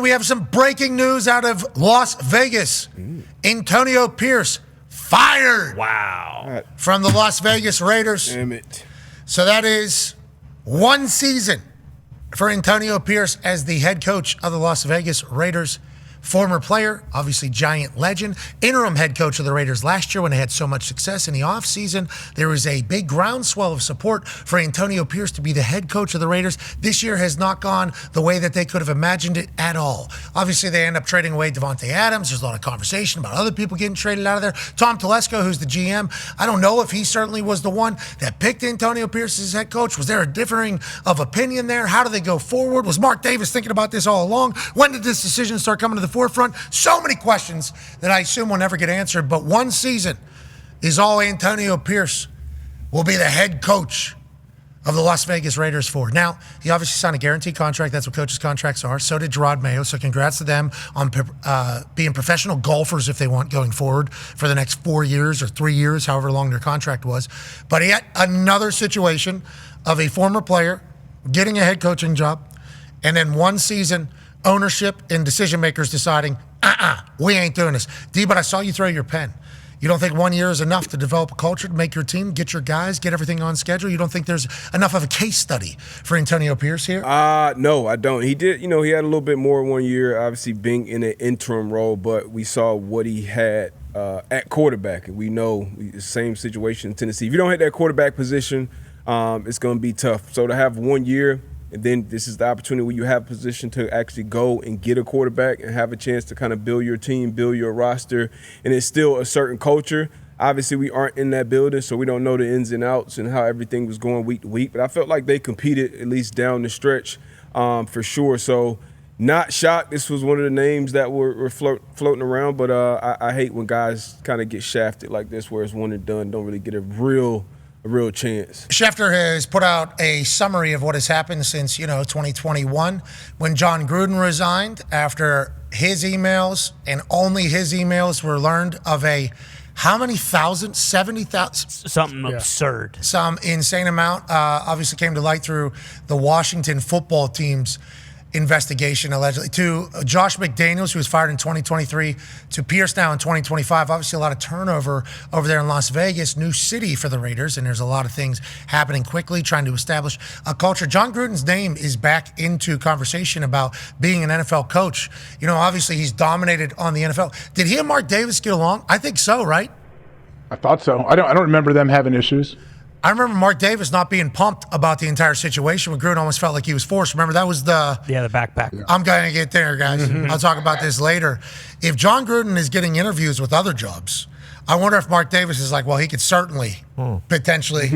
We have some breaking news out of Las Vegas. Antonio Pierce fired. Wow. From the Las Vegas Raiders. Damn it. So that is one season for Antonio Pierce as the head coach of the Las Vegas Raiders. Former player, obviously giant legend, interim head coach of the Raiders last year when they had so much success in the offseason. There was a big groundswell of support for Antonio Pierce to be the head coach of the Raiders. This year has not gone the way that they could have imagined it at all. Obviously, they end up trading away Devontae Adams. There's a lot of conversation about other people getting traded out of there. Tom Telesco, who's the GM, I don't know if he certainly was the one that picked Antonio Pierce as head coach. Was there a differing of opinion there? How do they go forward? Was Mark Davis thinking about this all along? When did this decision start coming to the forefront? So many questions that I assume will never get answered, but one season is all Antonio Pierce will be the head coach of the Las Vegas Raiders for. Now, he obviously signed a guaranteed contract. That's what coaches' contracts are. So did Gerard Mayo. So congrats to them on being professional golfers if they want going forward for the next 4 years or 3 years, however long their contract was. But he had another situation of a former player getting a head coaching job, and then one season ownership and decision makers deciding, we ain't doing this. D, but I saw you throw your pen. You don't think 1 year is enough to develop a culture, to make your team, get your guys, get everything on schedule? You don't think there's enough of a case study for Antonio Pierce here? No, I don't. He did, he had a little bit more 1 year, obviously being in an interim role, but we saw what he had at quarterback. And we know the same situation in Tennessee. If you don't hit that quarterback position, it's going to be tough. So to have 1 year, and then this is the opportunity where you have a position to actually go and get a quarterback and have a chance to kind of build your team, build your roster, and it's still a certain culture. Obviously, we aren't in that building, so we don't know the ins and outs and how everything was going week to week. But I felt like they competed, at least down the stretch, for sure. So not shocked. This was one of the names that were floating around, but I hate when guys kind of get shafted like this where it's one and done, don't really get a real chance. Schefter has put out a summary of what has happened since, 2021, when John Gruden resigned after his emails and only his emails were learned of how many thousand? 70,000? Something absurd. Some insane amount. Obviously came to light through the Washington football team's investigation, allegedly, to Josh McDaniels, who was fired in 2023, to Pierce now in 2025. Obviously, a lot of turnover over there in Las Vegas, new city for the Raiders, and there's a lot of things happening quickly, trying to establish a culture. John Gruden's name is back into conversation about being an NFL coach. Obviously, he's dominated on the NFL. Did he and Mark Davis get along? I think so, right? I thought so. I don't remember them having issues. I remember Mark Davis not being pumped about the entire situation when Gruden almost felt like he was forced. Remember, that was the backpack. Yeah. I'm going to get there, guys. I'll talk about this later. If John Gruden is getting interviews with other jobs, I wonder if Mark Davis is like, well, he could certainly potentially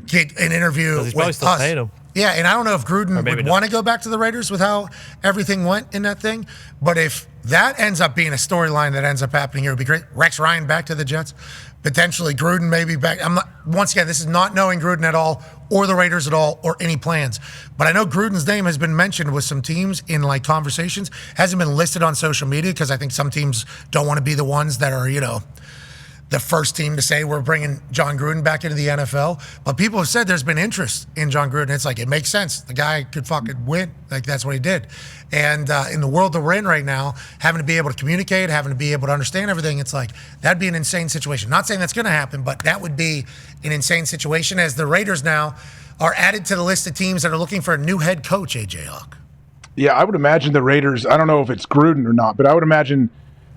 get an interview He's with still us. Paid him. Yeah, and I don't know if Gruden would want to go back to the Raiders with how everything went in that thing. But if that ends up being a storyline that ends up happening here, it would be great. Rex Ryan back to the Jets. Potentially Gruden maybe back. Once again, this is not knowing Gruden at all or the Raiders at all or any plans. But I know Gruden's name has been mentioned with some teams in conversations. Hasn't been listed on social media because I think some teams don't want to be the ones that are, the first team to say we're bringing John Gruden back into the NFL. But people have said there's been interest in John Gruden. It's like, it makes sense. The guy could fucking win. That's what he did. And in the world that we're in right now, having to be able to communicate, having to be able to understand everything, it's like, that'd be an insane situation. Not saying that's going to happen, but that would be an insane situation as the Raiders now are added to the list of teams that are looking for a new head coach, AJ Hawk. Yeah, I would imagine the Raiders, I don't know if it's Gruden or not, but I would imagine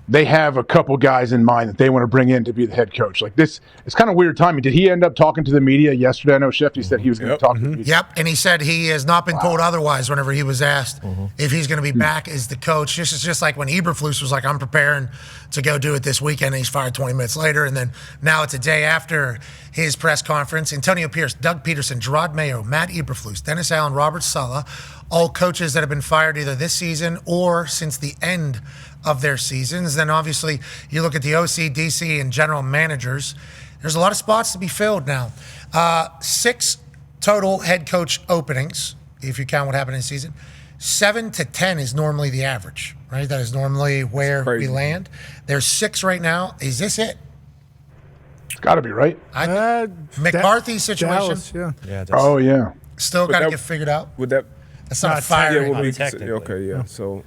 they have a couple guys in mind that they want to bring in to be the head coach. It's kind of weird timing. Did he end up talking to the media yesterday? I know Shefty said he was going to talk to the media. Yep, and he said he has not been told otherwise whenever he was asked if he's going to be back as the coach. This is just like when Eberflus was like, I'm preparing to go do it this weekend, and he's fired 20 minutes later. And then now it's a day after his press conference. Antonio Pierce, Doug Peterson, Gerard Mayo, Matt Eberflus, Dennis Allen, Robert Saleh, all coaches that have been fired either this season or since the end of their seasons. Then obviously you look at the OC, DC, and general managers. There's a lot of spots to be filled now. 6 total head coach openings, if you count what happened in the season. 7 to 10 is normally the average, right? That is normally where we land. There's 6 right now. Is this it? It's got to be, right? McCarthy situation. Dallas, yeah. Still got to get figured out. Would that? That's not firing. Okay, yeah. So,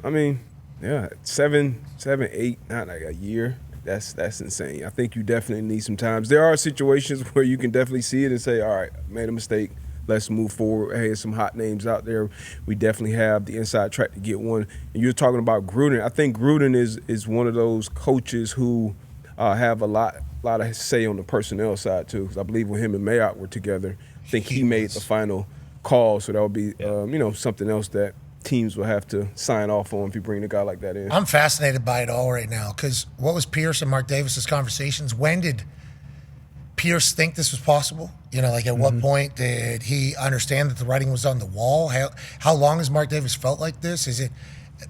Yeah, 7, 8, not like a year. That's insane. I think you definitely need some time. There are situations where you can definitely see it and say, all right, made a mistake. Let's move forward. Hey, some hot names out there. We definitely have the inside track to get one. And you're talking about Gruden. I think Gruden is one of those coaches who have a lot of say on the personnel side too. Because I believe when him and Mayock were together, I think he made the final call. So that would be something else that teams will have to sign off on if you bring a guy like that in. I'm fascinated by it all right now because what was Pierce and Mark Davis's conversations? When did Pierce think this was possible? At what point did he understand that the writing was on the wall? How long has Mark Davis felt like this? Is it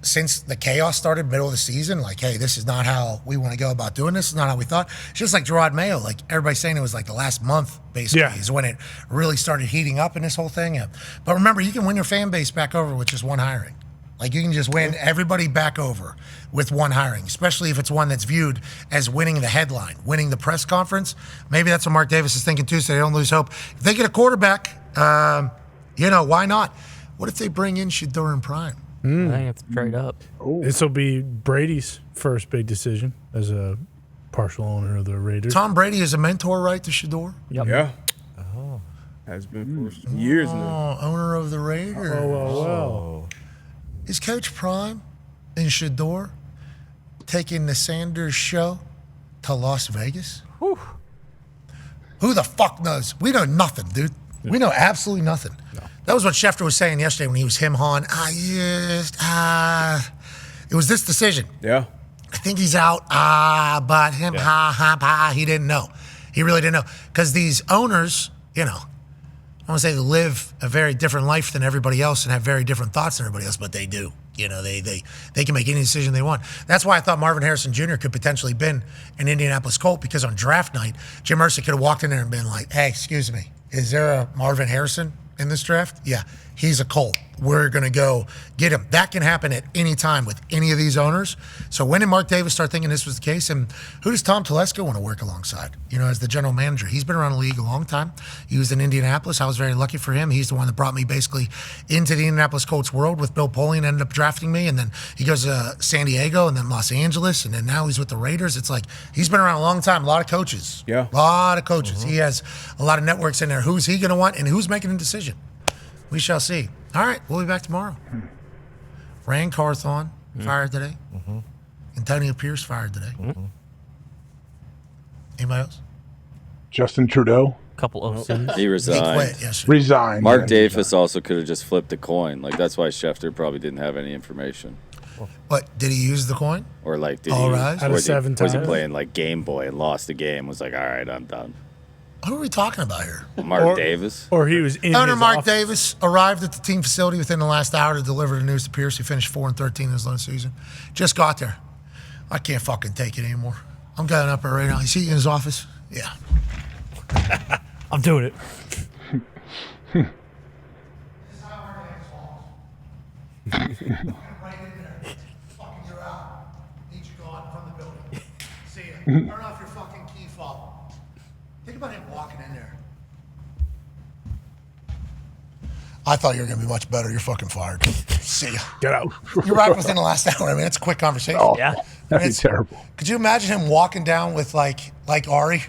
since the chaos started middle of the season? Like, hey, this is not how we want to go about doing this. It's not how we thought. It's just like Gerard Mayo. Like, everybody's saying it was like the last month, basically, is when it really started heating up in this whole thing. Yeah. But remember, you can win your fan base back over with just one hiring. Like, you can just win everybody back over with one hiring, especially if it's one that's viewed as winning the headline, winning the press conference. Maybe that's what Mark Davis is thinking, too, so they don't lose hope. If they get a quarterback, why not? What if they bring in Shedeur and Prime? I think it's trade up. This will be Brady's first big decision as a partial owner of the Raiders. Tom Brady is a mentor, right, to Shedeur? Yep. Yeah. Has been for years now. Owner of the Raiders. Oh. Is Coach Prime and Shedeur taking the Sanders show to Las Vegas? Whew. Who the fuck knows? We know nothing, dude. We know absolutely nothing. No. That was what Schefter was saying yesterday when he was him-hawing. It was this decision. Yeah. I think he's out. But him, he didn't know. He really didn't know. Because these owners, I want to say they live a very different life than everybody else and have very different thoughts than everybody else, but they do. They can make any decision they want. That's why I thought Marvin Harrison Jr. could potentially been an Indianapolis Colt, because on draft night, Jim Irsay could have walked in there and been like, hey, excuse me, is there a Marvin Harrison in this draft? Yeah, he's a Colt. We're going to go get him. That can happen at any time with any of these owners. So when did Mark Davis start thinking this was the case? And who does Tom Telesco want to work alongside, as the general manager? He's been around the league a long time. He was in Indianapolis. I was very lucky for him. He's the one that brought me basically into the Indianapolis Colts world with Bill Polian, ended up drafting me. And then he goes to San Diego and then Los Angeles. And then now he's with the Raiders. It's like he's been around a long time. A lot of coaches. Yeah. A lot of coaches. He has a lot of networks in there. Who's he going to want and who's making a decision? We shall see. All right, we'll be back tomorrow. Rand Carthon fired today. Antonio Pierce fired today. Anybody else? Justin Trudeau Couple OCs. He He resigned. quit yesterday. resigned. Mark Yeah. Davis also could have just flipped the coin. Like, that's why Schefter probably didn't have any information. What, did he use the coin? Or like, did All he, right. Out of was, he, 7 was he times. playing like Game Boy and lost the game? Was like, all right, I'm done. Who are we talking about here? Mark Davis. Or he was in Owner his Mark office. Davis arrived at the team facility within the last hour to deliver the news to Pierce. He finished 4-13 in his last season. Just got there. I can't fucking take it anymore. I'm going up there right now. Is he in his office? Yeah. I'm doing it. Turn off your fucking key fob. Think about him walking in there. I thought you were going to be much better. You're fucking fired. See ya. Get out. You're right within the last hour. I mean, it's a quick conversation. Oh, Yeah. that'd be It's- terrible. Could you imagine him walking down with like Ari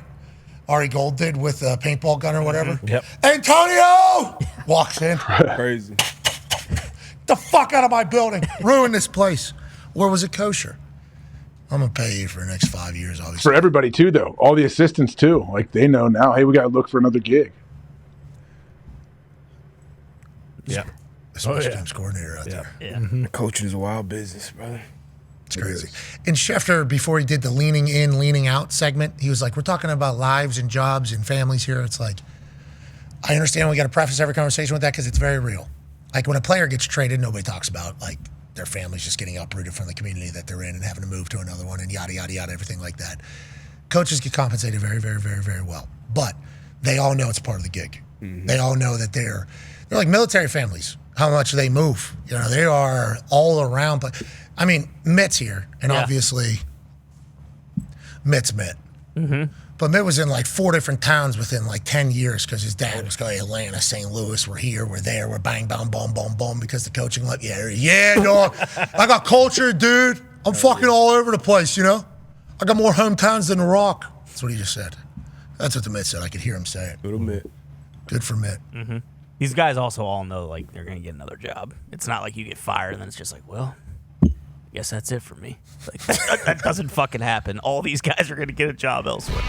Gold did with a paintball gun or whatever? Yep. Antonio walks in. Crazy. The fuck out of my building. Ruin this place. Or was it kosher? I'm going to pay you for the next 5 years, obviously. For everybody too, though. All the assistants too. Like they know now. Hey, we got to look for another gig. Yeah. Special yeah. teams coordinator out there. Yeah. Coaching is a wild business, brother. It's crazy. And Schefter, before he did the leaning in, leaning out segment, he was like, we're talking about lives and jobs and families here. It's like, I understand we got to preface every conversation with that because it's very real. Like when a player gets traded, nobody talks about like their family's just getting uprooted from the community that they're in and having to move to another one and yada, yada, yada, everything like that. Coaches get compensated very, very, very, very well. But they all know it's part of the gig. They all know that they're like military families, how much they move. They are all around. But I mean, Mitt's here, and Yeah. obviously Mitt's Mitt. But Mitt was in like 4 different towns within like 10 years because his dad was going, Atlanta, St. Louis, we're here, we're there, we're bang, bang, boom, boom, boom, because the coaching like, yeah, dog. I got culture, dude. I'm fucking all over the place, you know? I got more hometowns than The Rock. That's what he just said. That's what the Mitt said. I could hear him say it. Little Mitt. Good for Mitt. Mm-hmm. These guys also all know like they're gonna get another job. It's not like you get fired and then it's just like, well, guess that's it for me. Like that doesn't fucking happen. All these guys are gonna get a job elsewhere.